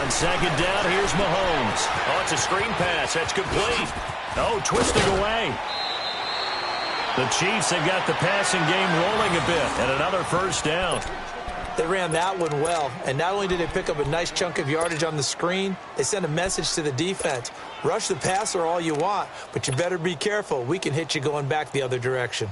On second down, here's Mahomes. Oh, it's a screen pass. That's complete. Oh, twisting away. The Chiefs have got the passing game rolling a bit, and another first down. They ran that one well, and not only did they pick up a nice chunk of yardage on the screen, they sent a message to the defense. Rush the passer all you want, but you better be careful. We can hit you going back the other direction.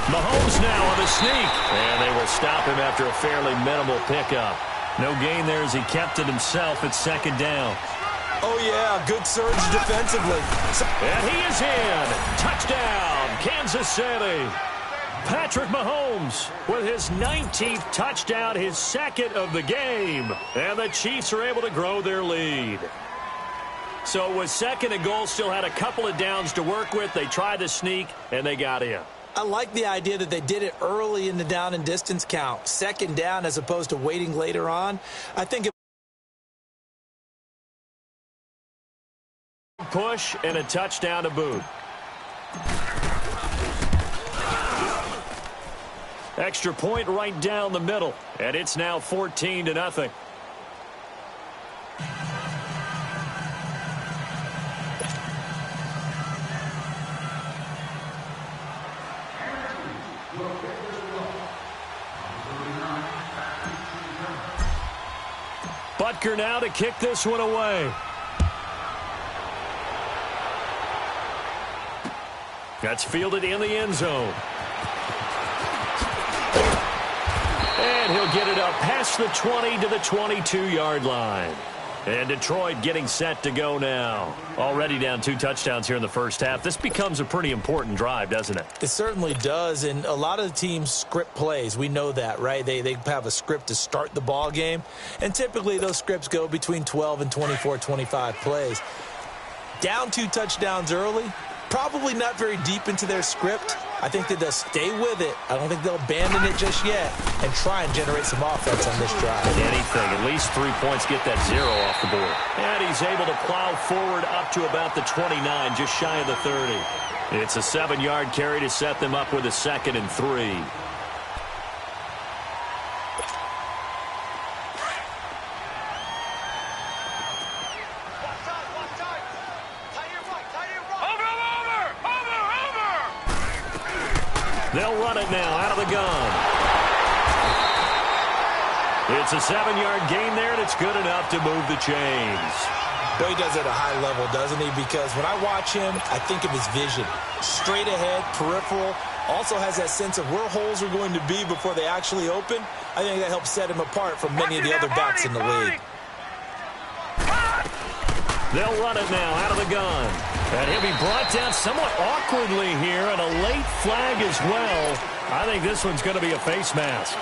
Mahomes now on the sneak. And they will stop him after a fairly minimal pickup. No gain there as he kept it himself at second down. Oh, yeah, good surge defensively. And he is in. Touchdown, Kansas City. Patrick Mahomes with his 19th touchdown, his second of the game. And the Chiefs are able to grow their lead. So it was second and goal, still had a couple of downs to work with. They tried to sneak, and they got in. I like the idea that they did it early in the down and distance count. Second down as opposed to waiting later on. I think push and a touchdown to boot. Extra point right down the middle, and it's now 14-0. Butker now to kick this one away. That's fielded in the end zone. And he'll get it up past the 20 to the 22-yard line. And Detroit getting set to go now. Already down 2 touchdowns here in the first half. This becomes a pretty important drive, doesn't it? It certainly does, and a lot of the teams script plays. We know that, right? They have a script to start the ball game, and typically those scripts go between 12 and 24, 25 plays. Down 2 touchdowns early, probably not very deep into their script. I think that they'll stay with it. I don't think they'll abandon it just yet and try and generate some offense on this drive. Anything. At least 3 points get that 0 off the board. And he's able to plow forward up to about the 29, just shy of the 30. It's a 7-yard carry to set them up with a 2nd and 3. They'll run it now out of the gun. It's a 7-yard gain there, and it's good enough to move the chains. Boy, he does it at a high level, doesn't he? Because when I watch him, I think of his vision. Straight ahead, peripheral. Also has that sense of where holes are going to be before they actually open. I think that helps set him apart from many of the other backs in the league. They'll run it now out of the gun. And he'll be brought down somewhat awkwardly here, and a late flag as well. I think this one's going to be a face mask.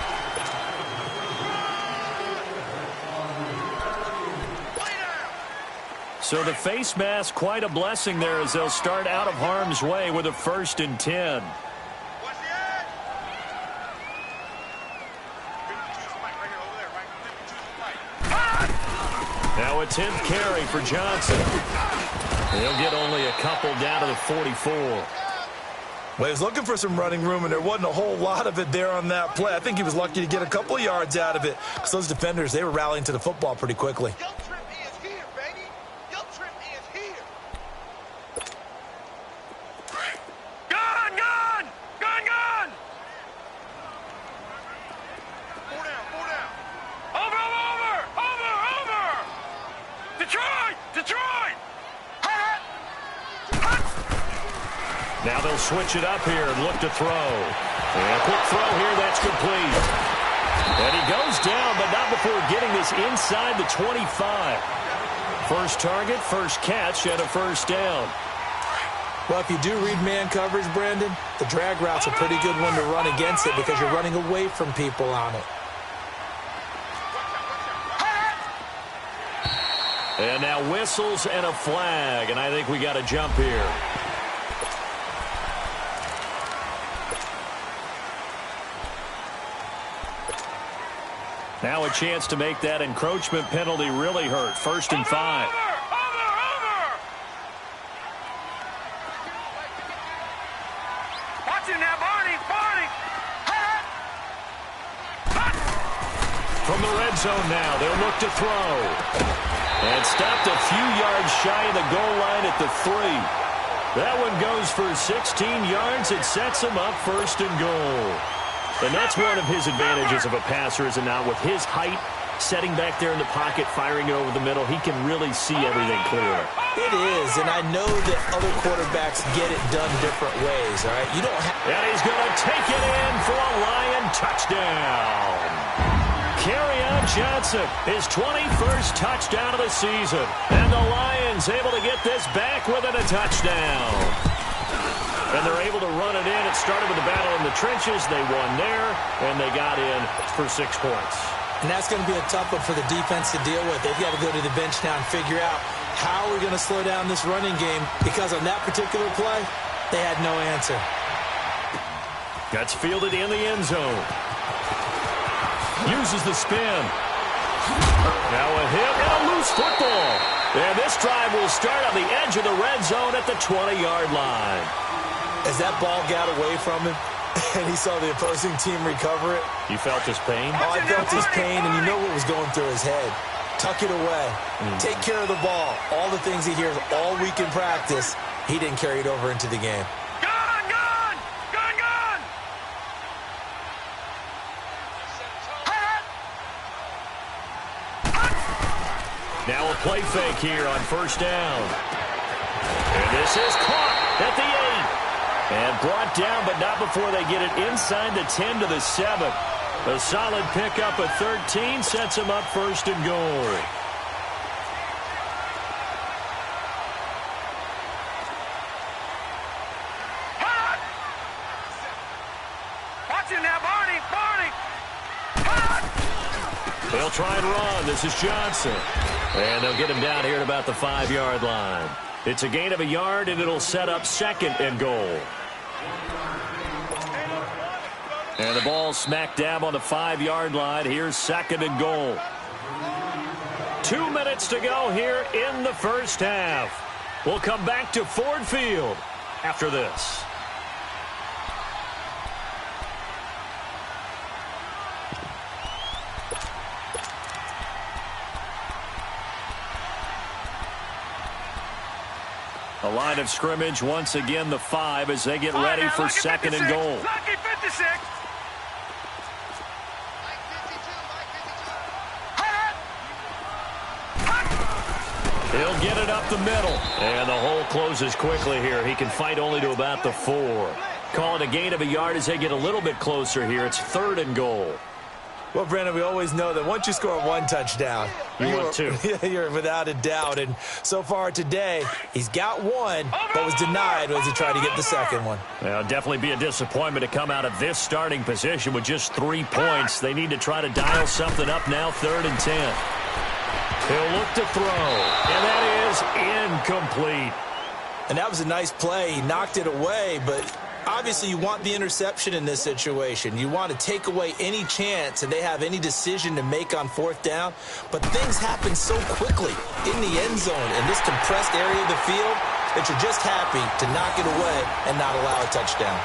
So the face mask, quite a blessing there as they'll start out of harm's way with a 1st and 10. Now a 10th carry for Johnson. He'll get only a couple down to the 44. Well, he was looking for some running room, and there wasn't a whole lot of it there on that play. I think he was lucky to get a couple yards out of it because those defenders, they were rallying to the football pretty quickly. Now they'll switch it up here and look to throw. And a quick throw here, that's complete. And he goes down, but not before getting this inside the 25. First target, first catch, and a first down. Well, if you do read man coverage, Brandon, the drag route's a pretty good one to run against it because you're running away from people on it. And now whistles and a flag, and I think we got a jump here. Now a chance to make that encroachment penalty really hurt. 1st and 5. From the red zone now, they'll look to throw. And stopped a few yards shy of the goal line at the 3. That one goes for 16 yards. It sets him up 1st and goal. And that's one of his advantages of a passer, is it not? With his height, setting back there in the pocket, firing it over the middle, he can really see everything clearly. It is, and I know that other quarterbacks get it done different ways, all right? You don't have... And he's going to take it in for a Lion touchdown. Kerryon Johnson, his 21st touchdown of the season. And the Lions able to get this back within a touchdown. And they're able to run it in. It started with a battle in the trenches. They won there, and they got in for 6 points. And that's going to be a tough one for the defense to deal with. They've got to go to the bench now and figure out how we're going to slow down this running game, because on that particular play, they had no answer. That's fielded in the end zone. Uses the spin. Now a hit and a loose football. And this drive will start on the edge of the red zone at the 20-yard line. As that ball got away from him and he saw the opposing team recover it. You felt his pain? Oh, I felt his pain, and you know what was going through his head. Tuck it away. Take care of the ball. All the things he hears all week in practice, he didn't carry it over into the game. Now a play fake here on 1st down. And this is caught at the 8. And brought down, but not before they get it inside the 10 to the 7. A solid pickup at 13 sets him up 1st and goal. They'll try and run. This is Johnson. And they'll get him down here at about the 5-yard line. It's a gain of a yard, and it'll set up 2nd and goal. And the ball smack dab on the 5-yard line. Here's 2nd and goal. 2 minutes to go here in the 1st half. We'll come back to Ford Field after this. A line of scrimmage, once again the 5 as they get ready for 2nd and goal. Lucky 56. He'll get it up the middle. And the hole closes quickly here. He can fight only to about the 4. Call it a gain of a yard as they get a little bit closer here. It's 3rd and goal. Well, Brandon, we always know that once you score 1 touchdown, you're without a doubt. And so far today, he's got 1, but was denied as he tried to get the 2nd one. Well, definitely be a disappointment to come out of this starting position with just 3 points. They need to try to dial something up now, 3rd and 10. He'll look to throw, and that is incomplete. And that was a nice play. He knocked it away, but obviously you want the interception in this situation. You want to take away any chance and they have any decision to make on 4th down. But things happen so quickly in the end zone in this compressed area of the field that you're just happy to knock it away and not allow a touchdown.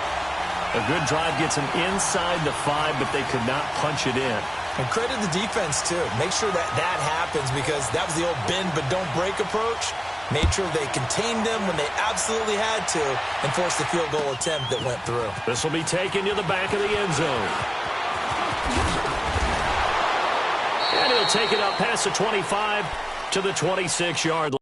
A good drive gets them inside the 5, but they could not punch it in. And credit the defense, too. Make sure that that happens, because that was the old bend but don't break approach. Made sure they contained them when they absolutely had to and forced the field goal attempt that went through. This will be taken to the back of the end zone. And he'll take it up past the 25 to the 26-yard line.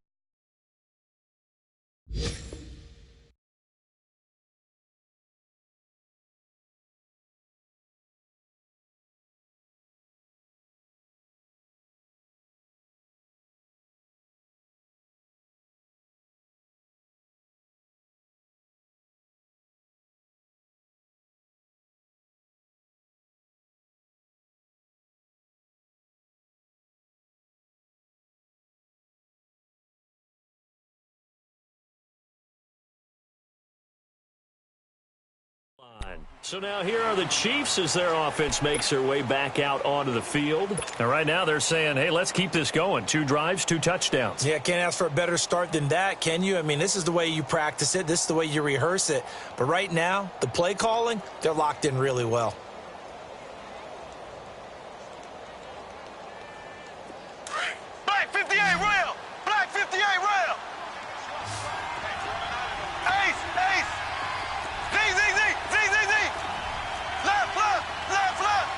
So now here are the Chiefs as their offense makes their way back out onto the field. And right now they're saying, hey, let's keep this going. 2 drives, 2 touchdowns. Yeah, can't ask for a better start than that, can you? I mean, this is the way you practice it. This is the way you rehearse it. But right now, the play calling, they're locked in really well. Black 58 rail! Black 58 rail! Ace! Ace! Z, Z, Z! Z, Z, Z! Left, left! Left, left!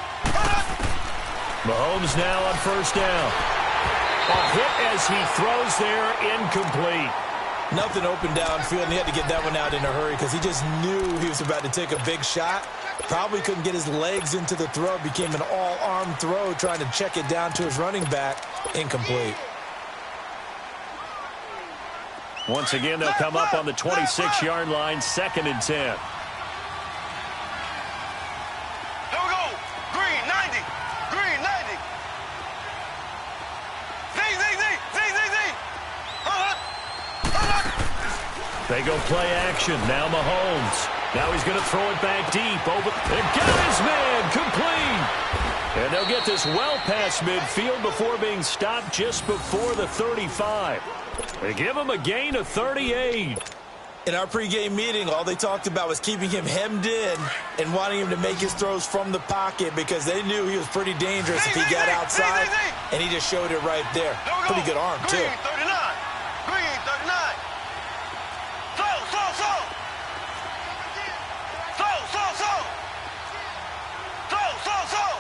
Mahomes now on first down. A hit as he throws there, incomplete. Nothing open downfield, and he had to get that one out in a hurry because he just knew he was about to take a big shot. Probably couldn't get his legs into the throw. Became an all-arm throw, trying to check it down to his running back. Incomplete. Once again, they'll come up on the 26-yard line, 2nd and 10. Here we go! Green, 90! Green, 90! Z, Z, Z! Z, Z, Z! Hold up! Hold up! They go play action. Now Mahomes. Now he's going to throw it back deep. Over, and got his man complete. And they'll get this well past midfield before being stopped just before the 35. They give him a gain of 38. In our pregame meeting, all they talked about was keeping him hemmed in and wanting him to make his throws from the pocket because they knew he was pretty dangerous if he got outside, and he just showed it right there. Pretty good arm, too. Green, 39! Green, 39! Slow, slow, slow! Slow, slow, slow! Slow, slow, slow!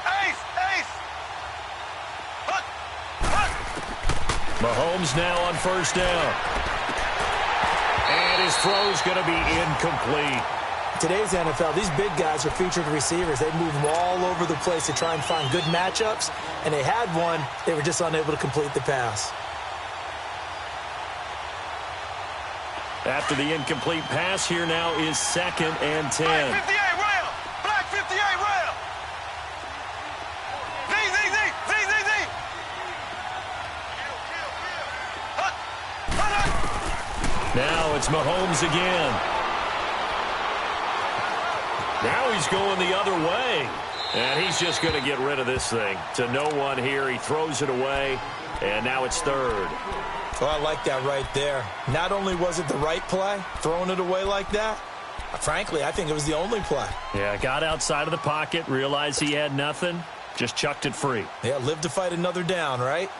Ace, ace! Hook, hook! Mahomes now on first down. And his throw's going to be incomplete. Today's NFL, these big guys are featured receivers. They move them all over the place to try and find good matchups, and they had one. They were just unable to complete the pass. After the incomplete pass, here now is 2nd and 10. Black 58 rail! Black 58 rail! Z, Z, Z! Z, Z, Z! Hook, hook, hook! Now it's Mahomes again. Now he's going the other way. And he's just going to get rid of this thing. To no one here. He throws it away. And now it's 3rd. Well, I like that right there. Not only was it the right play, throwing it away like that, frankly, I think it was the only play. Yeah, got outside of the pocket, realized he had nothing, just chucked it free. Yeah, live to fight another down, right?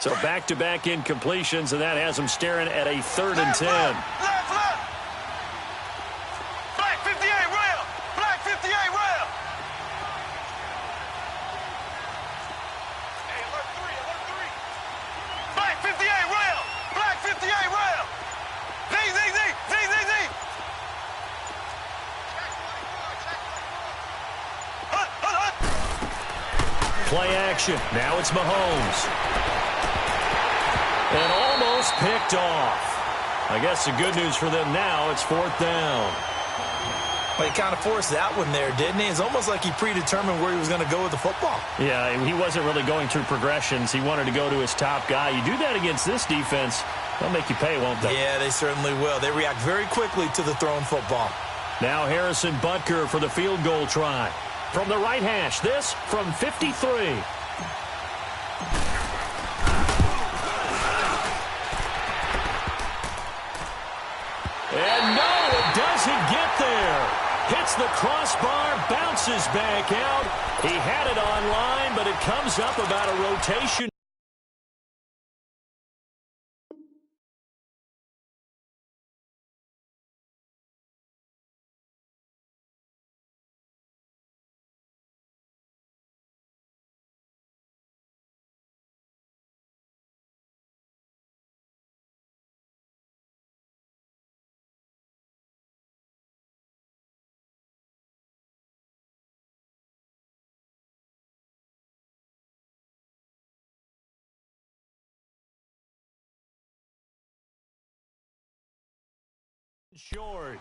So back-to-back incompletions, and that has him staring at a 3rd and 10. Left, left! Black 58 rail! Black 58 rail! Hey, alert 3, alert 3! Black 58 rail! Black 58 rail! Z, Z, Z! Z, Z, Z! Hut, hut, hut! Play action. Now it's Mahomes. And almost picked off. I guess the good news for them now, it's 4th down. Well, he kind of forced that one there, didn't he? It's almost like he predetermined where he was going to go with the football. Yeah, he wasn't really going through progressions. He wanted to go to his top guy. You do that against this defense, they'll make you pay, won't they? Yeah, they certainly will. They react very quickly to the thrown football. Now Harrison Butker for the field goal try. From the right hash, this from 53. And no, it doesn't get there. Hits the crossbar, bounces back out. He had it on line, but it comes up about a rotation. Short.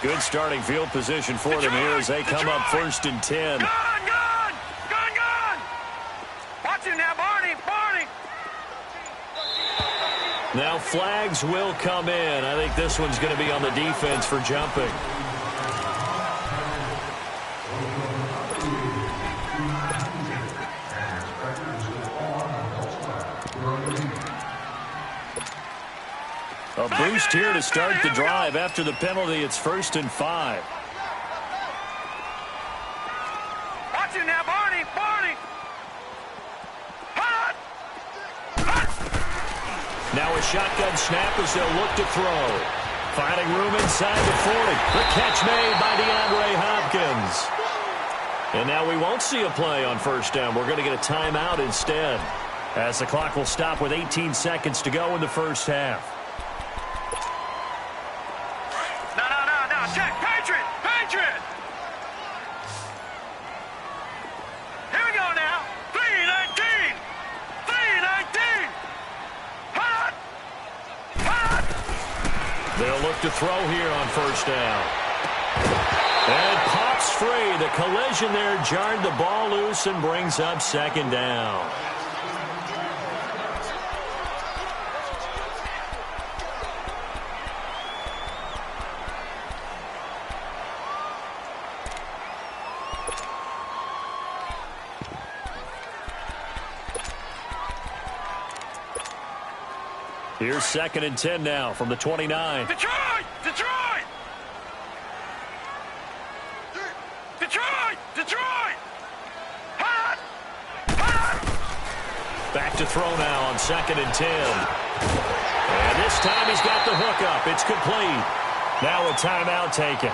Good starting field position for them here as they come up 1st and 10. Gone! Watch him now, Barney! Now flags will come in. I think this one's going to be on the defense for jumping. A boost here to start the drive. After the penalty, it's 1st and 5. Watch him now, Barney! Hot! Now a shotgun snap as they'll look to throw. Finding room inside the 40. The catch made by DeAndre Hopkins. And now we won't see a play on 1st down. We're going to get a timeout instead, as the clock will stop with 18 seconds to go in the 1st half. No, check! Patriot! Here we go now! 3-19! Hot! They'll look to throw here on 1st down. And pops free. The collision there jarred the ball loose and brings up 2nd down. Here's 2nd and 10 now from the 29. Detroit! Hot! Back to throw now on 2nd and 10. And this time he's got the hook up. It's complete. Now a timeout taken.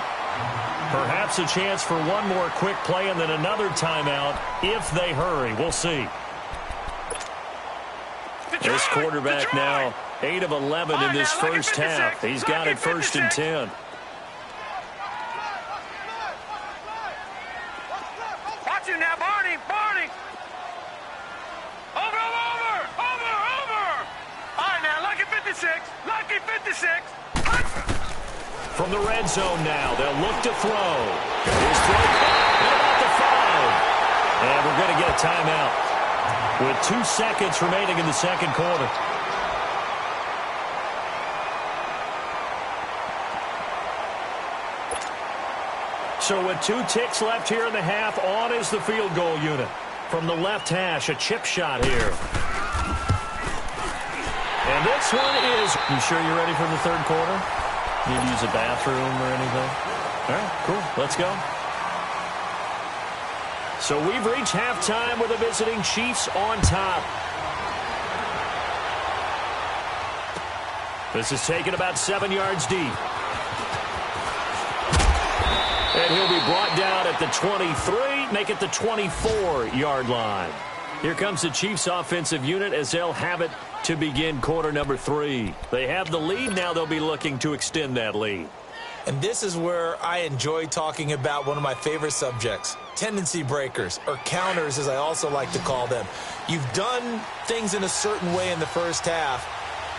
Perhaps a chance for one more quick play and then another timeout if they hurry. We'll see. This quarterback now 8 of 11 in this 1st half. He's got it 1st and 10. Watch him now, Barney! Over! All right, now, lucky 56! From the red zone now, they'll look to throw. His throw caught at about the 5. And we're going to get a timeout with 2 seconds remaining in the 2nd quarter. So with 2 ticks left here in the half, on is the field goal unit. From the left hash, a chip shot here. And this one is... You sure you're ready for the 3rd quarter? Need to use a bathroom or anything? All right, cool. Let's go. So we've reached halftime with the visiting Chiefs on top. This is taken about 7 yards deep. And he'll be brought down at the 23, make it the 24-yard line. Here comes the Chiefs offensive unit as they'll have it to begin quarter number 3. They have the lead. Now they'll be looking to extend that lead. And this is where I enjoy talking about one of my favorite subjects, tendency breakers, or counters as I also like to call them. You've done things in a certain way in the 1st half,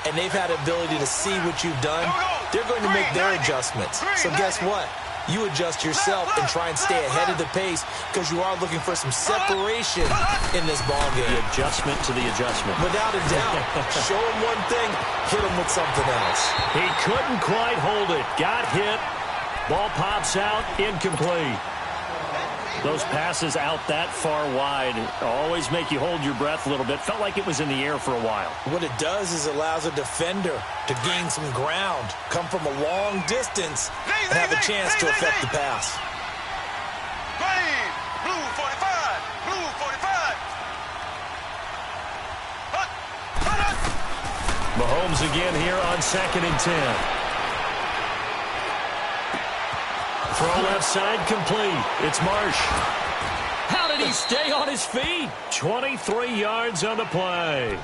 and they've had ability to see what you've done. They're going to make their adjustments. So guess what? You adjust yourself and try and stay ahead of the pace because you are looking for some separation in this ball game. The adjustment to the adjustment. Without a doubt. Show him one thing, hit him with something else. He couldn't quite hold it. Got hit. Ball pops out. Incomplete. Those passes out that far wide always make you hold your breath a little bit. Felt like it was in the air for a while. What it does is allows a defender to gain some ground, come from a long distance, and have a chance to affect the pass. Green, blue 45, blue 45. Mahomes again here on 2nd and 10. Throw left side complete. It's Marsh. How did he stay on his feet? 23 yards on the play.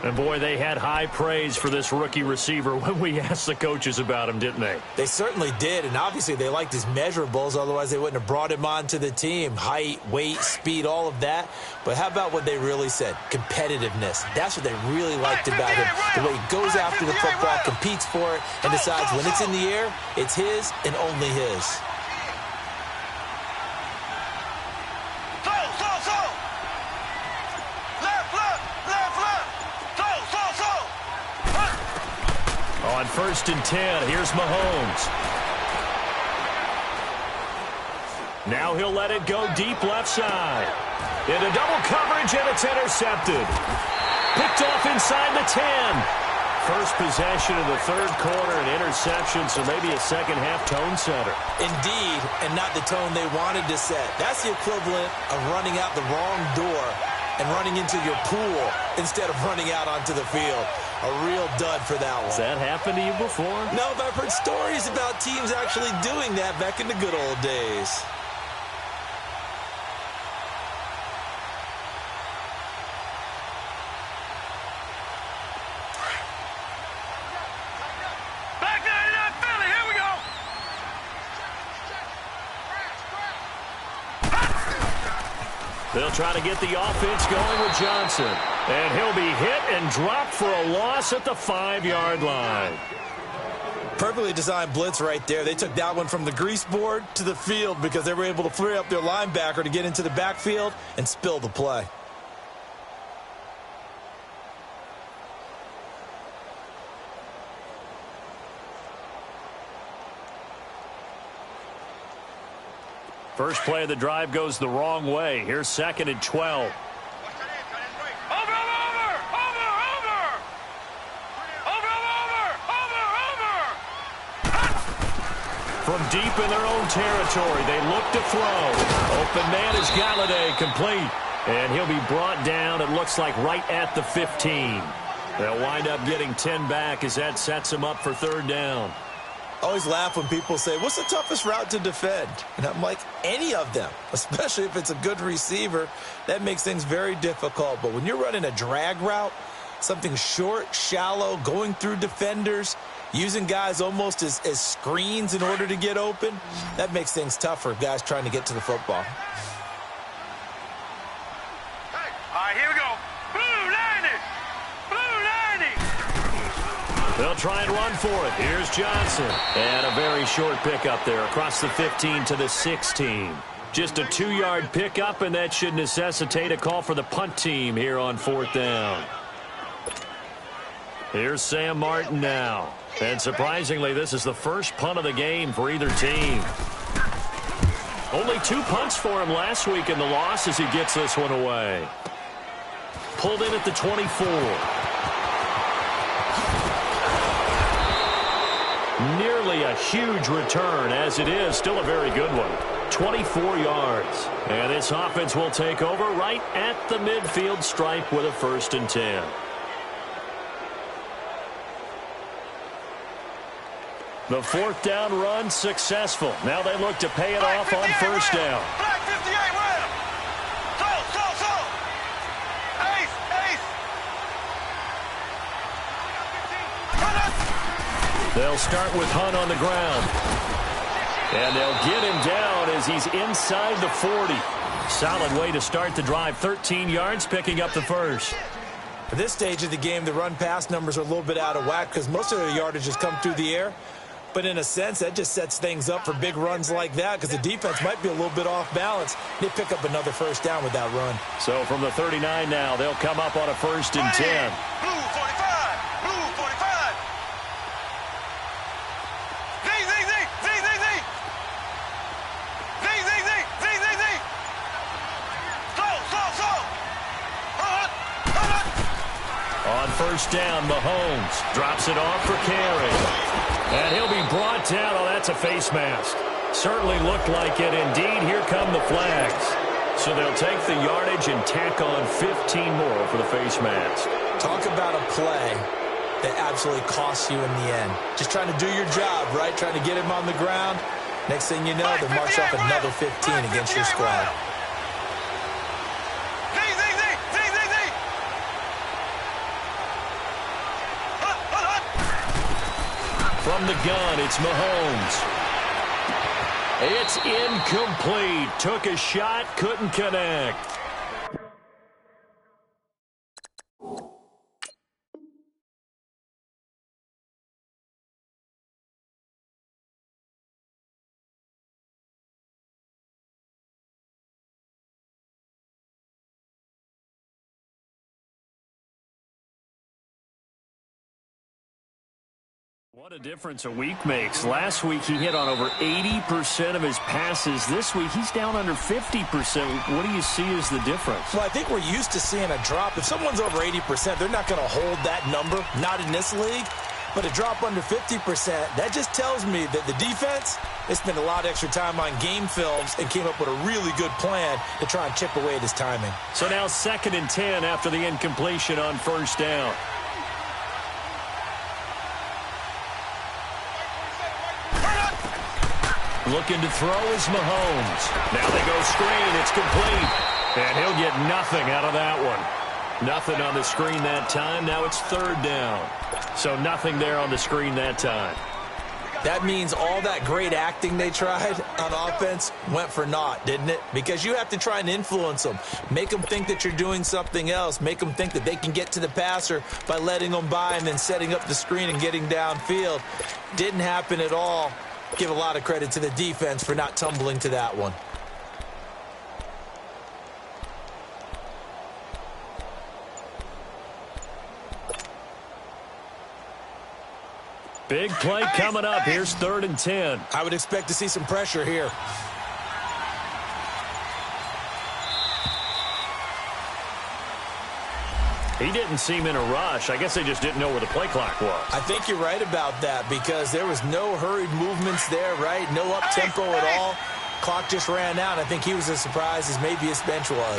And, boy, they had high praise for this rookie receiver when we asked the coaches about him, didn't they? They certainly did, and obviously they liked his measurables. Otherwise, they wouldn't have brought him onto the team. Height, weight, speed, all of that. But how about what they really said? Competitiveness. That's what they really liked about him. The way he goes after the football, competes for it, and decides when it's in the air, it's his and only his. On 1st and 10, here's Mahomes. Now he'll let it go deep left side. Into double coverage, and it's intercepted. Picked off inside the 10. First possession of the third quarter, an interception, so maybe a second-half tone setter. Indeed, and not the tone they wanted to set. That's the equivalent of running out the wrong door and running into your pool instead of running out onto the field. A real dud for that one. Has that happened to you before? No, but I've heard stories about teams actually doing that back in the good old days. Back 99 Philly, here we go. They'll try to get the offense going with Johnson. And he'll be hit and dropped for a loss at the 5-yard line. Perfectly designed blitz right there. They took that one from the grease board to the field because they were able to free up their linebacker to get into the backfield and spill the play. First play of the drive goes the wrong way. Here's 2nd and 12. From deep in their own territory, they look to throw. Open man is Galladay, complete. And he'll be brought down, it looks like, right at the 15. They'll wind up getting 10 back as that sets them up for 3rd down. I always laugh when people say, what's the toughest route to defend? And I'm like, any of them, especially if it's a good receiver. That makes things very difficult. But when you're running a drag route, something short, shallow, going through defenders, using guys almost as screens in order to get open, that makes things tough for guys trying to get to the football. All right, here we go. Blue 90. Blue 90. They'll try and run for it. Here's Johnson. And a very short pickup there across the 15 to the 16. Just a 2-yard pickup, and that should necessitate a call for the punt team here on 4th down. Here's Sam Martin now. And surprisingly, this is the first punt of the game for either team. Only 2 punts for him last week in the loss as he gets this one away. Pulled in at the 24. Nearly a huge return, as it is still a very good one. 24 yards. And this offense will take over right at the midfield stripe with a 1st and 10. The 4th down run successful. Now they look to pay it off on 1st down. Black 58 round. So. Ace. They'll start with Hunt on the ground. And they'll get him down as he's inside the 40. Solid way to start the drive. 13 yards, picking up the first. At this stage of the game, the run-pass numbers are a little bit out of whack because most of their yardage has come through the air. But in a sense, that just sets things up for big runs like that because the defense might be a little bit off balance. They pick up another 1st down with that run. So from the 39 now, they'll come up on a 1st and 10. Blue 45. Blue 45. So. On 1st down, Mahomes drops it off for carry. And he'll be brought down. Oh, that's a face mask. Certainly looked like it. Indeed, here come the flags. So they'll take the yardage and tack on 15 more for the face mask. Talk about a play that absolutely costs you in the end. Just trying to do your job, right? Trying to get him on the ground. Next thing you know, they march off another 15 against your squad. From the gun, it's Mahomes. It's incomplete. Took a shot, couldn't connect. What a difference a week makes. Last week, he hit on over 80% of his passes. This week, he's down under 50%. What do you see as the difference? Well, I think we're used to seeing a drop. If someone's over 80%, they're not going to hold that number, not in this league. But a drop under 50%, that just tells me that the defense, they spent a lot of extra time on game films and came up with a really good plan to try and chip away at his timing. So now 2nd and 10 after the incompletion on 1st down. Looking to throw is Mahomes. Now they go screen. It's complete. And he'll get nothing out of that one. Nothing on the screen that time. Now it's 3rd down. So nothing there on the screen that time. That means all that great acting they tried on offense went for naught, didn't it? Because you have to try and influence them. Make them think that you're doing something else. Make them think that they can get to the passer by letting them by and then setting up the screen and getting downfield. Didn't happen at all. Give a lot of credit to the defense for not tumbling to that one. Big play coming up. Here's 3rd and 10. I would expect to see some pressure here. He didn't seem in a rush. I guess they just didn't know where the play clock was. I think you're right about that because there was no hurried movements there, right? No up-tempo at all. Clock just ran out. I think he was as surprised as maybe his bench was.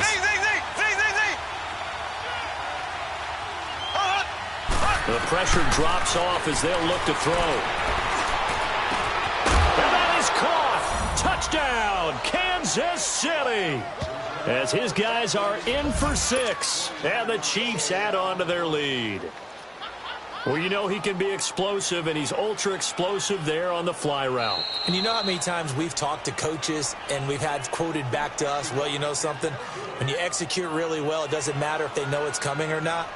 The pressure drops off as they'll look to throw. And that is caught. Touchdown, Kansas City. As his guys are in for 6, and the Chiefs add on to their lead. Well, you know he can be explosive, and he's ultra-explosive there on the fly route. And you know how many times we've talked to coaches, and we've had quoted back to us, well, you know something? When you execute really well, it doesn't matter if they know it's coming or not.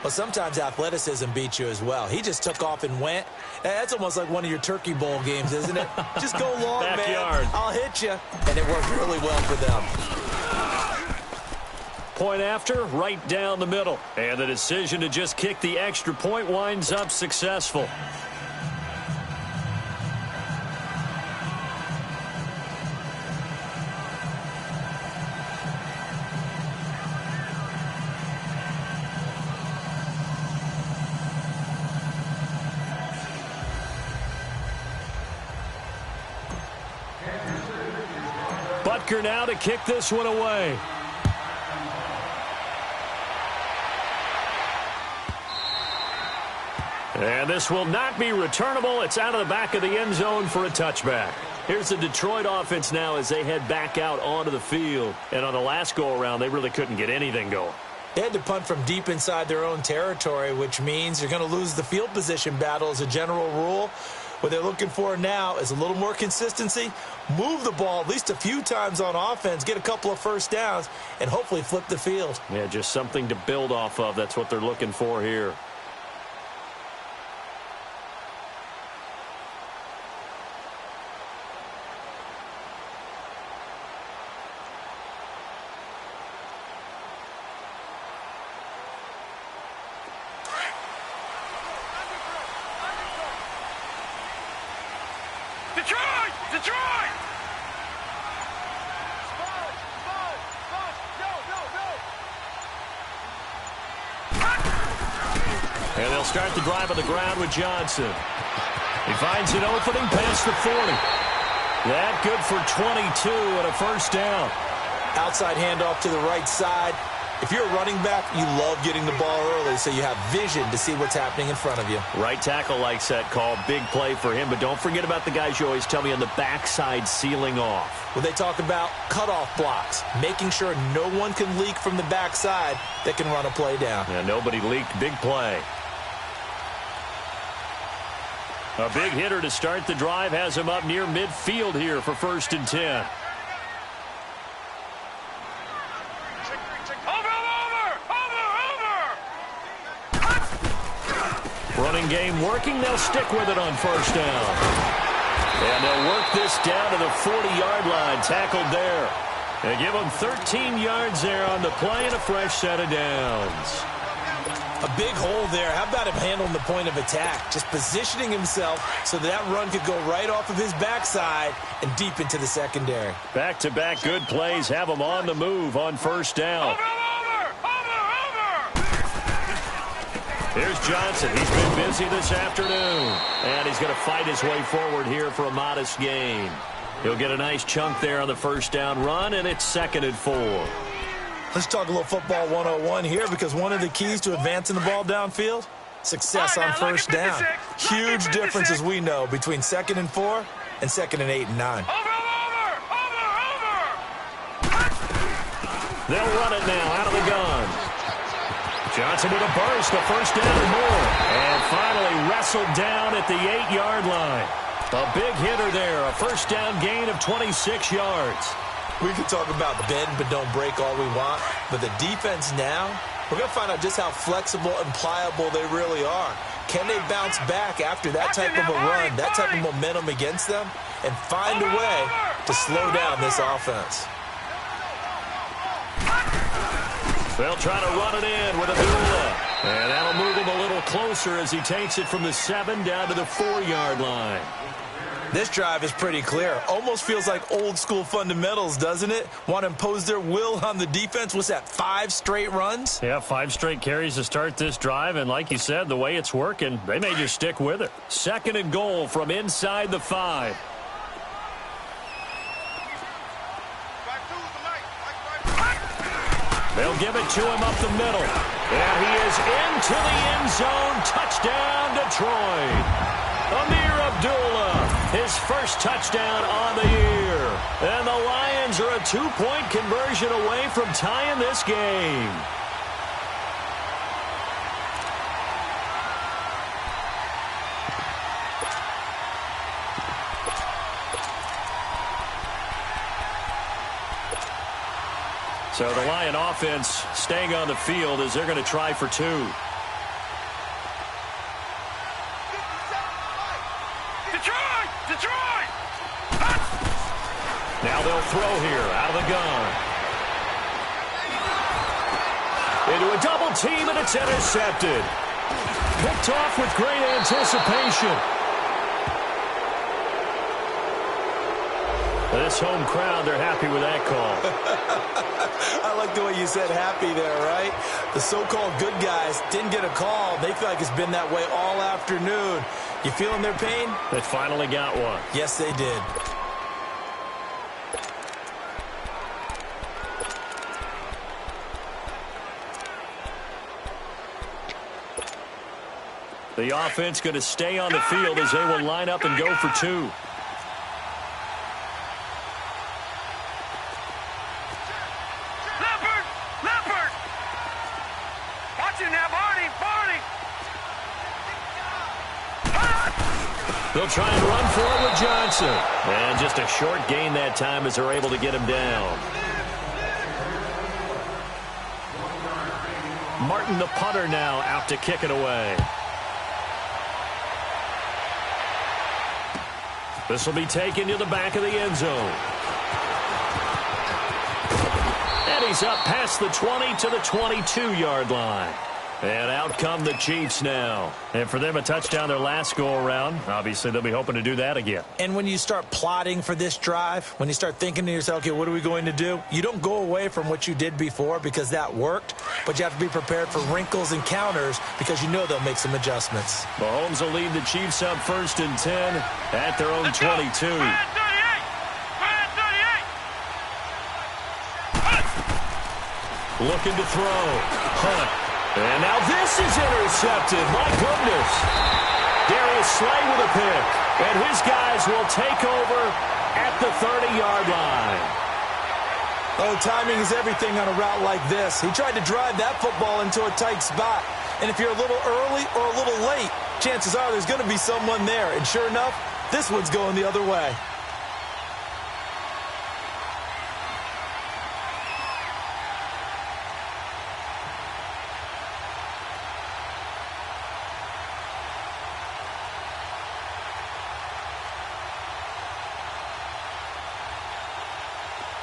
Well, sometimes athleticism beats you as well. He just took off and went. That's almost like one of your Turkey Bowl games, isn't it? Just go long, Backyard. man. I'll hit you. And it worked really well for them. Point after, right down the middle. And the decision to just kick the extra point winds up successful. Butker now to kick this one away. And this will not be returnable. It's out of the back of the end zone for a touchback. Here's the Detroit offense now as they head back out onto the field. And on the last go-around, they really couldn't get anything going. They had to punt from deep inside their own territory, which means you're going to lose the field position battle as a general rule. What they're looking for now is a little more consistency, move the ball at least a few times on offense, get a couple of first downs, and hopefully flip the field. Yeah, just something to build off of. That's what they're looking for here. Detroit! And they'll start the drive on the ground with Johnson. He finds an opening past the 40. That good for 22 and a first down. Outside handoff to the right side. If you're a running back, you love getting the ball early so you have vision to see what's happening in front of you. Right tackle likes that call. Big play for him. But don't forget about the guys you always tell me on the backside sealing off. Well, they talk about cutoff blocks, making sure no one can leak from the backside that can run a play down. Yeah, nobody leaked. Big play. A big hitter to start the drive has him up near midfield here for 1st and 10. Running game working. They'll stick with it on 1st down. And they'll work this down to the 40-yard line. Tackled there. They give him 13 yards there on the play and a fresh set of downs. A big hole there. How about him handling the point of attack? Just positioning himself so that run could go right off of his backside and deep into the secondary. Back-to-back good plays have him on the move on 1st down. Here's Johnson. He's been busy this afternoon. And he's going to fight his way forward here for a modest gain. He'll get a nice chunk there on the 1st down run, and it's 2nd and 4. Let's talk a little football 101 here, because one of the keys to advancing the ball downfield, success on 1st down. Huge difference, as we know, between 2nd and 4 and 2nd and 8 and 9. They'll run it now out of the gun. Johnson with a burst, a 1st down and more. And finally wrestled down at the 8-yard line. A big hitter there, a 1st down gain of 26 yards. We can talk about bend but don't break all we want, but the defense now, we're going to find out just how flexible and pliable they really are. Can they bounce back after that type of a run, that type of momentum against them, and find a way to slow down this offense? They'll try to run it in with Abdullah. And that'll move him a little closer as he takes it from the 7 down to the 4-yard line. This drive is pretty clear. Almost feels like old school fundamentals, doesn't it? Want to impose their will on the defense. What's that, 5 straight runs? Yeah, 5 straight carries to start this drive. And like you said, the way it's working, they may just stick with it. 2nd and goal from inside the 5. They'll give it to him up the middle. And he is into the end zone. Touchdown, Detroit. Amir Abdullah, his 1st touchdown on the year. And the Lions are a 2-point conversion away from tying this game. So the Lion offense staying on the field as they're going to try for 2. Detroit! Now they'll throw here out of the gun. Into a double team, and it's intercepted. Picked off with great anticipation. This home crowd, they're happy with that call. I like the way you said happy there, right? The so-called good guys didn't get a call. They feel like it's been that way all afternoon. You feeling their pain? They finally got one. Yes, they did. The offense going to stay on the field as they will line up and go for 2. They'll try and run for it with Johnson. And just a short gain that time as they're able to get him down. Martin, the punter, now out to kick it away. This will be taken to the back of the end zone. And he's up past the 20 to the 22-yard line. And out come the Chiefs now. And for them, a touchdown their last go-around. Obviously, they'll be hoping to do that again. And when you start plotting for this drive, when you start thinking to yourself, okay, what are we going to do? You don't go away from what you did before because that worked, but you have to be prepared for wrinkles and counters because you know they'll make some adjustments. Mahomes will lead the Chiefs up 1st and 10 at their own 22. Looking to throw. Hunt. And now this is intercepted. My goodness. Darius Slay with a pick. And his guys will take over at the 30-yard line. Oh, timing is everything on a route like this. He tried to drive that football into a tight spot. And if you're a little early or a little late, chances are there's going to be someone there. And sure enough, this one's going the other way.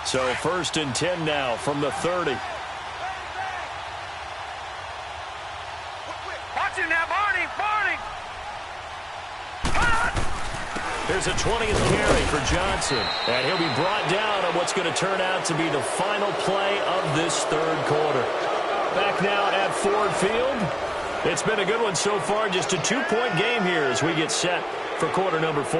So 1st and 10 now from the 30. Watch him now, Barney. There's a 20th carry for Johnson. And he'll be brought down on what's going to turn out to be the final play of this third quarter. Back now at Ford Field. It's been a good one so far. Just a 2-point game here as we get set for quarter number 4.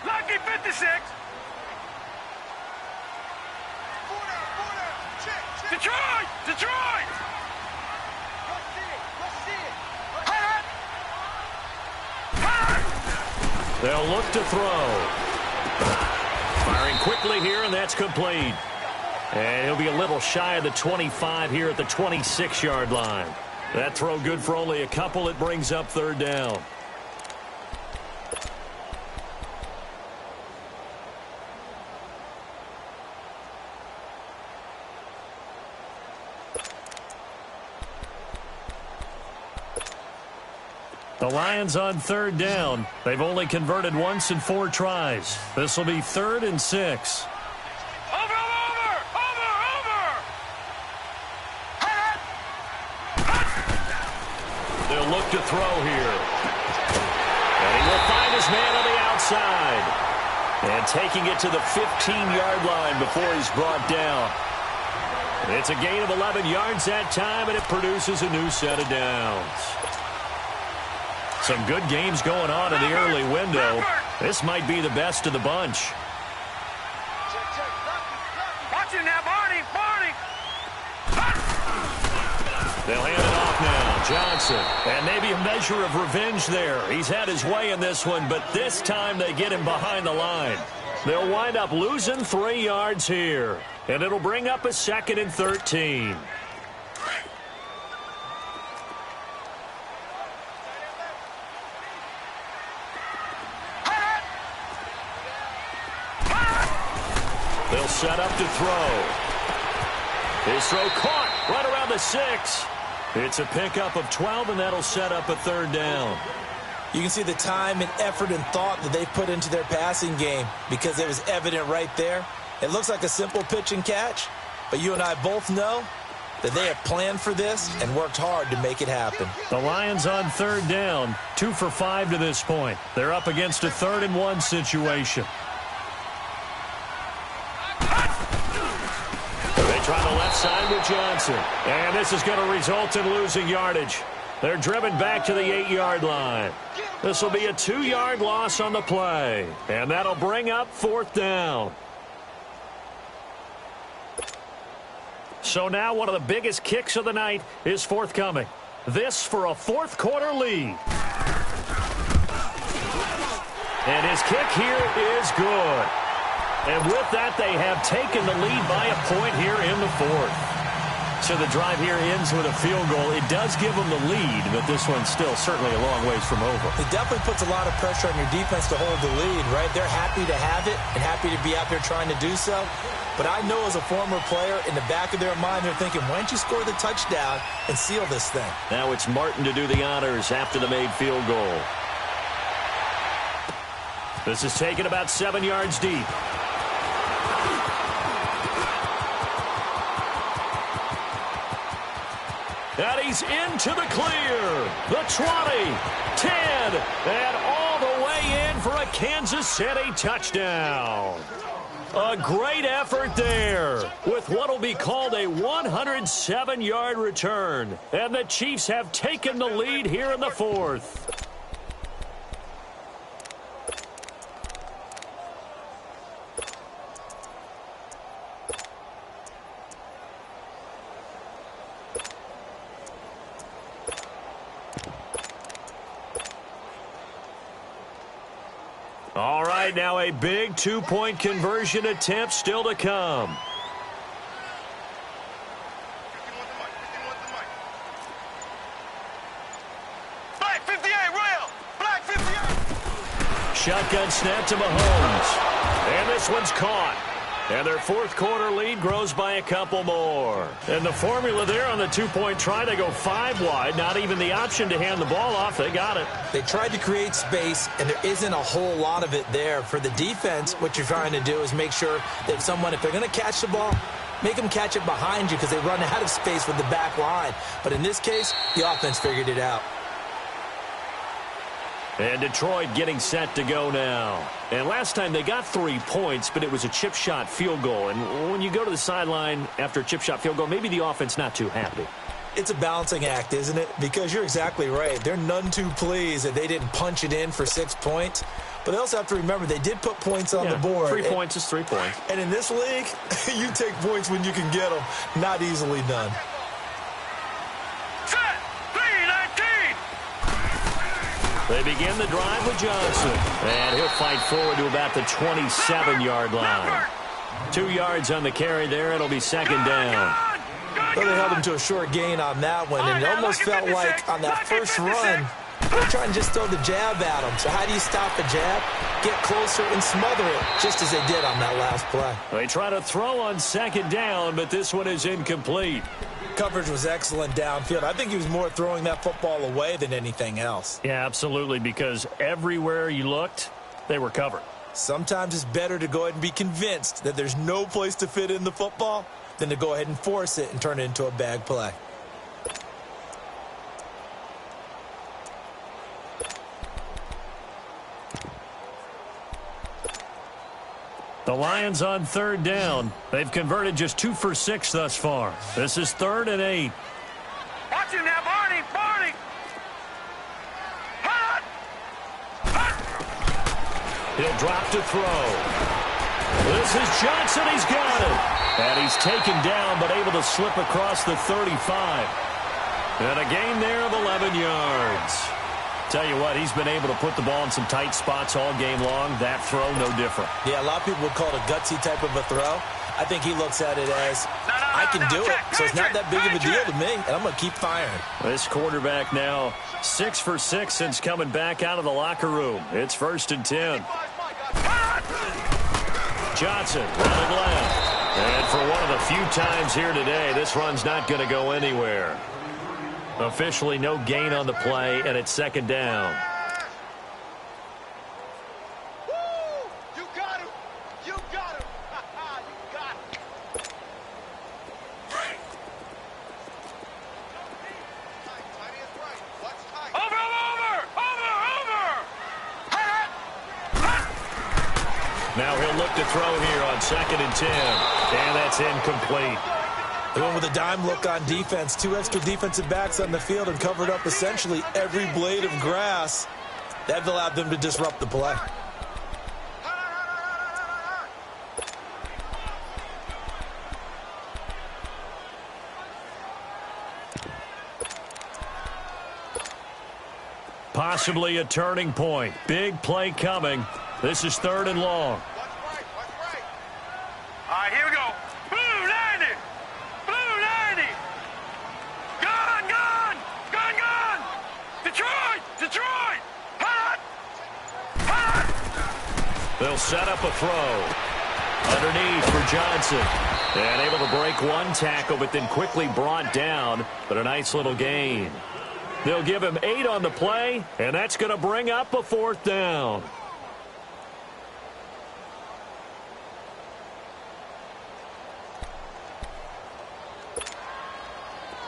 Lucky 56. Detroit. They'll look to throw. Firing quickly here, and that's complete. And he'll be a little shy of the 25 here at the 26-yard line. That throw good for only a couple. It brings up 3rd down. The Lions on 3rd down. They've only converted once in 4 tries. This will be 3rd and 6. Over. They'll look to throw here. And he will find his man on the outside. And taking it to the 15-yard line before he's brought down. It's a gain of 11 yards that time, and it produces a new set of downs. Some good games going on in the early window. This might be the best of the bunch. Watch him now, Barney. They'll hand it off now. Johnson. And maybe a measure of revenge there. He's had his way in this one, but this time they get him behind the line. They'll wind up losing 3 yards here. And it'll bring up a 2nd and 13. They'll set up to throw. His throw caught right around the 6. It's a pickup of 12, and that'll set up a 3rd down. You can see the time and effort and thought that they put into their passing game because it was evident right there. It looks like a simple pitch and catch, but you and I both know that they have planned for this and worked hard to make it happen. The Lions on 3rd down, 2 for 5 to this point. They're up against a 3rd and 1 situation. Try the left side with Johnson. And this is going to result in losing yardage. They're driven back to the 8-yard line. This will be a 2-yard loss on the play. And that'll bring up 4th down. So now one of the biggest kicks of the night is forthcoming. This for a 4th quarter lead. And his kick here is good. And with that, they have taken the lead by a point here in the 4th. So the drive here ends with a field goal. It does give them the lead, but this one's still certainly a long ways from over. It definitely puts a lot of pressure on your defense to hold the lead, right? They're happy to have it and happy to be out there trying to do so. But I know as a former player, in the back of their mind, they're thinking, why don't you score the touchdown and seal this thing? Now it's Martin to do the honors after the made field goal. This is taken about 7 yards deep. And he's into the clear. The 20, 10, and all the way in for a Kansas City touchdown. A great effort there with what will be called a 107-yard return. And the Chiefs have taken the lead here in the 4th. All right, now a big two-point conversion attempt still to come. Black 58, Royal. Black 58. Shotgun snap to Mahomes. And this one's caught. And their fourth quarter lead grows by a couple more. And the formula there on the two-point try to go 5 wide. Not even the option to hand the ball off. They got it. They tried to create space, and there isn't a whole lot of it there. For the defense, what you're trying to do is make sure that if they're going to catch the ball, make them catch it behind you because they run out of space with the back line. But in this case, the offense figured it out. And Detroit getting set to go now. And last time they got 3 points, but it was a chip shot field goal. And when you go to the sideline after a chip shot field goal, maybe the offense not too happy. It's a balancing act, isn't it? Because you're exactly right. They're none too pleased that they didn't punch it in for 6 points. But they also have to remember they did put points on the board. 3 points is 3 points. And in this league, you take points when you can get them. Not easily done. They begin the drive with Johnson. And he'll fight forward to about the 27-yard line. 2 yards on the carry there. It'll be second down. Well, they held him to a short gain on that one. And it almost felt like on that first run, they were trying to just throw the jab at him. So how do you stop the jab? Get closer and smother it, just as they did on that last play. They try to throw on second down, but this one is incomplete. Coverage was excellent downfield. I think he was more throwing that football away than anything else. Yeah, absolutely, because everywhere you looked, they were covered. Sometimes it's better to go ahead and be convinced that there's no place to fit in the football than to go ahead and force it and turn it into a bag play. The Lions on third down. They've converted just 2 for 6 thus far. This is 3rd and 8. Watch him now, Barney. Barney. Hot. Hot. He'll drop to throw. This is Johnson. He's got it. And he's taken down, but able to slip across the 35. And a gain there of 11 yards. Tell you what, he's been able to put the ball in some tight spots all game long. That throw, no different. Yeah, a lot of people would call it a gutsy type of a throw. I think he looks at it as, I can do it, so it's not that big of a deal to me, and I'm going to keep firing. This quarterback now 6 for 6 since coming back out of the locker room. It's 1st and 10. Johnson running left. And for one of the few times here today, this run's not going to go anywhere. Officially no gain on the play, and it's second down. Woo! You got him. You got him. You got him. Now he'll look to throw here on 2nd and 10. And that's incomplete. They went with a dime look on defense. 2 extra defensive backs on the field and covered up essentially every blade of grass. That allowed them to disrupt the play. Possibly a turning point. Big play coming. This is 3rd and long. Watch right. All right, here we go. Blue 90. Blue 90. Gun. Detroit. Hot. They'll set up a throw. Underneath for Johnson. And able to break one tackle, but then quickly brought down. But a nice little gain. They'll give him 8 on the play, and that's going to bring up a 4th down.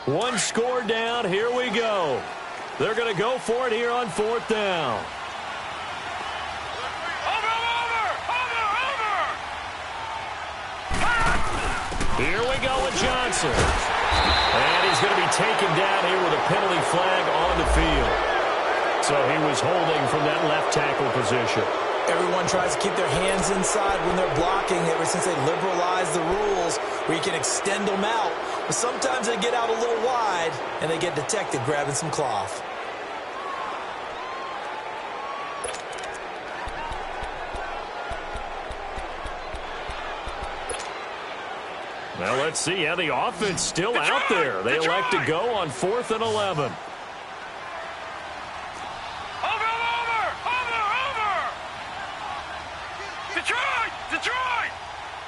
One score down. Here we go. They're going to go for it here on 4th down. Here we go with Johnson. And he's going to be taken down here with a penalty flag on the field. So he was holding from that left tackle position. Everyone tries to keep their hands inside when they're blocking ever since they liberalized the rules where you can extend them out. But sometimes they get out a little wide and they get detected grabbing some cloth. Well, let's see. Yeah, the offense still out there. They elect to go on 4th and 11. Detroit!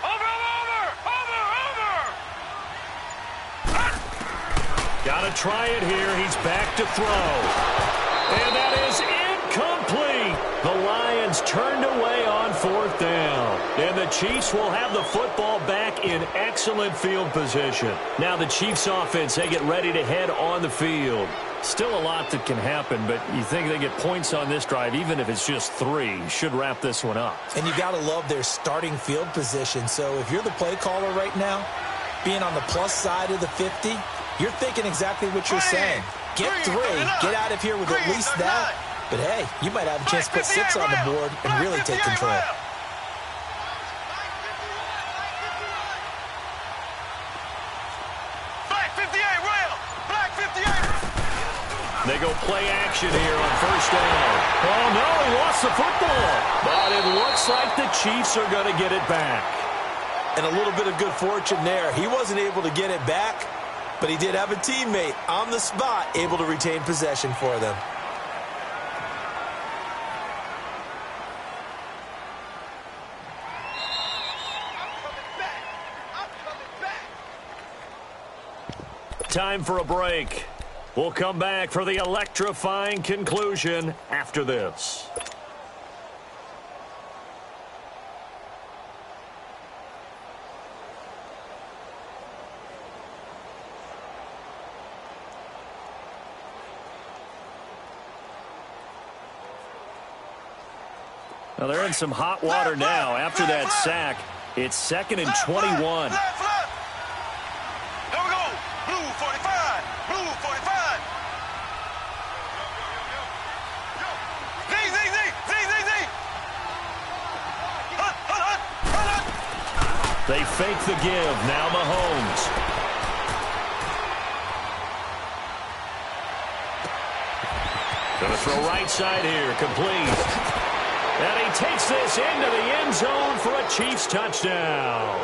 Over! Gotta try it here. He's back to throw. And that is incomplete. The Lions turned away on 4th down. And the Chiefs will have the football back in excellent field position. Now the Chiefs offense, they get ready to head on the field. Still a lot that can happen, but you think they get points on this drive, even if it's just 3, should wrap this one up. And you got to love their starting field position. So if you're the play caller right now, being on the plus side of the 50, you're thinking exactly what you're saying. Get 3, get out of here with at least that. But hey, you might have a chance to put 6 on the board and really take control. They go play action here on 1st down. Oh, no, he lost the football. But it looks like the Chiefs are going to get it back. And a little bit of good fortune there. He wasn't able to get it back, but he did have a teammate on the spot able to retain possession for them. Time for a break. We'll come back for the electrifying conclusion after this. Well, they're in some hot water now. After that sack, it's 2nd and 21. They fake the give. Now Mahomes. Gonna throw right side here. Complete. And he takes this into the end zone for a Chiefs touchdown.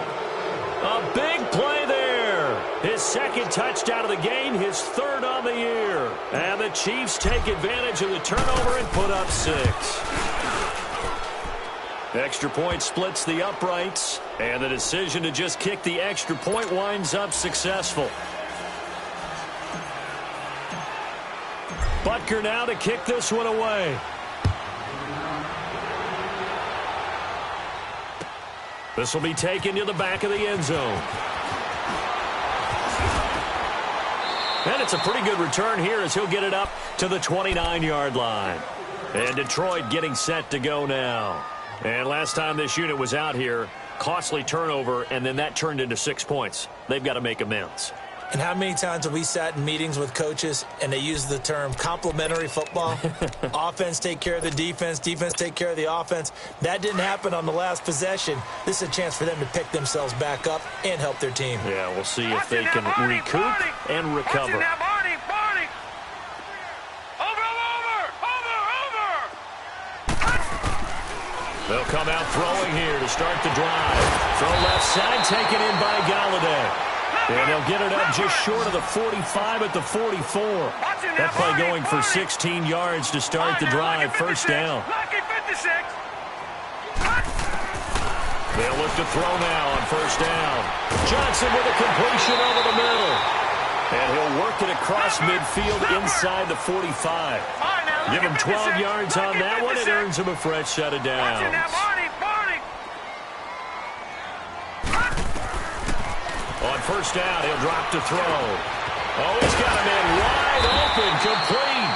A big play there. His 2nd touchdown of the game, his 3rd on the year. And the Chiefs take advantage of the turnover and put up 6. Extra point splits the uprights, and the decision to just kick the extra point winds up successful. Butker now to kick this one away. This will be taken to the back of the end zone. And it's a pretty good return here as he'll get it up to the 29-yard line. And Detroit getting set to go now. And last time this unit was out here, costly turnover, and then that turned into 6 points. They've got to make amends. And how many times have we sat in meetings with coaches and they use the term complementary football? Offense take care of the defense, defense take care of the offense. That didn't happen on the last possession. This is a chance for them to pick themselves back up and help their team. Yeah, we'll see if they can recoup and recover. They'll come out throwing here to start the drive. Throw left side, taken in by Galladay. And they'll get it up just short of the 45 at the 44. That play going for 16 yards to start the drive. 1st down. They'll look to throw now on 1st down. Johnson with a completion over the middle. And he'll work it across midfield inside the 45. Give him 12 yards on that one. It earns him a fresh set of downs. On 1st down, he'll drop to throw. Oh, he's got a man wide open, complete.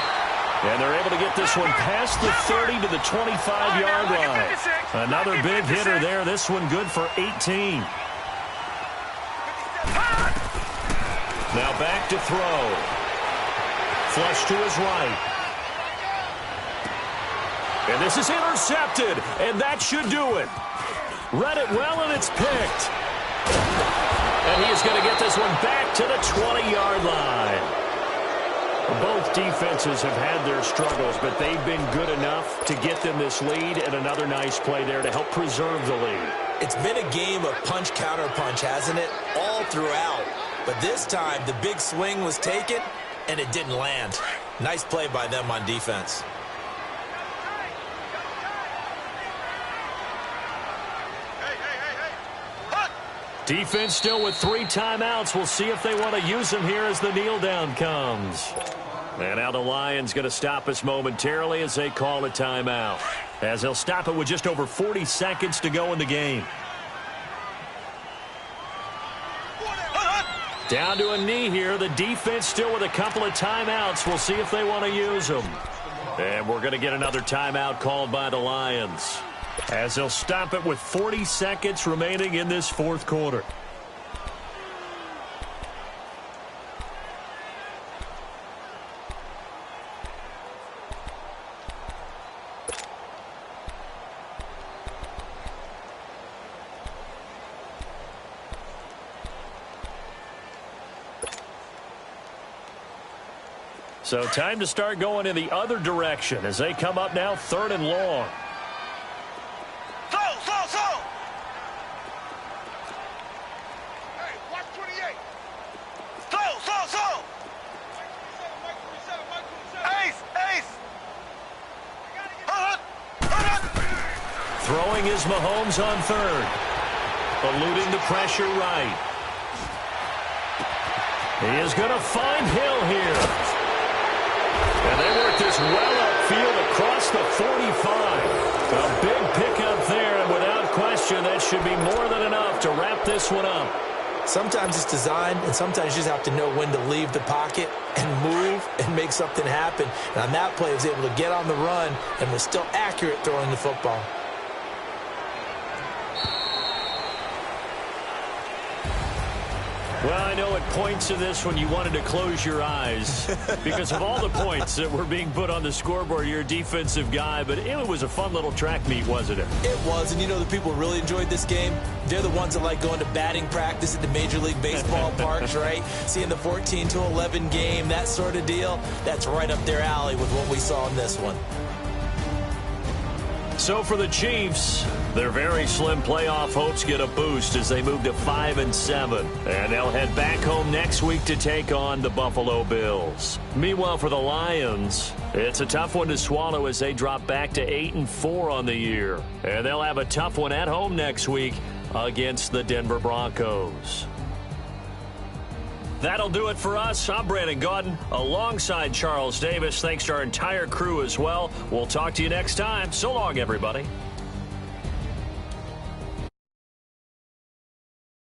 And they're able to get this one past the 30 to the 25-yard line. Another big hitter there. This one good for 18. Now back to throw. Flush to his right. And this is intercepted, and that should do it. Read it well, and it's picked. And he is going to get this one back to the 20-yard line. Both defenses have had their struggles, but they've been good enough to get them this lead, and another nice play there to help preserve the lead. It's been a game of punch-counter-punch, hasn't it? All throughout. But this time, the big swing was taken, and it didn't land. Nice play by them on defense. Defense still with 3 timeouts. We'll see if they want to use them here as the kneel down comes. And now the Lions going to stop us momentarily as they call a timeout. As they'll stop it with just over 40 seconds to go in the game. Down to a knee here. The defense still with a couple of timeouts. We'll see if they want to use them. And we're going to get another timeout called by the Lions, as they'll stop it with 40 seconds remaining in this fourth quarter. So time to start going in the other direction as they come up now 3rd and long. Throwing is Mahomes on 3rd. Eluding the pressure right. He is going to find Hill here. And they work this well upfield across the 45. A big pickup there, and without question, that should be more than enough to wrap this one up. Sometimes it's designed, and sometimes you just have to know when to leave the pocket and move and make something happen. And on that play, he was able to get on the run and was still accurate throwing the football. Well, I know at points in this when you wanted to close your eyes because of all the points that were being put on the scoreboard. You're a defensive guy, but it was a fun little track meet, wasn't it? It was, and you know the people who really enjoyed this game? They're the ones that like going to batting practice at the Major League Baseball parks, right? Seeing the 14-11 game, that sort of deal. That's right up their alley with what we saw in this one. So for the Chiefs, their very slim playoff hopes get a boost as they move to 5-7. And they'll head back home next week to take on the Buffalo Bills. Meanwhile, for the Lions, it's a tough one to swallow as they drop back to 8-4 on the year. And they'll have a tough one at home next week against the Denver Broncos. That'll do it for us. I'm Brandon Gaudin alongside Charles Davis. Thanks to our entire crew as well. We'll talk to you next time. So long, everybody.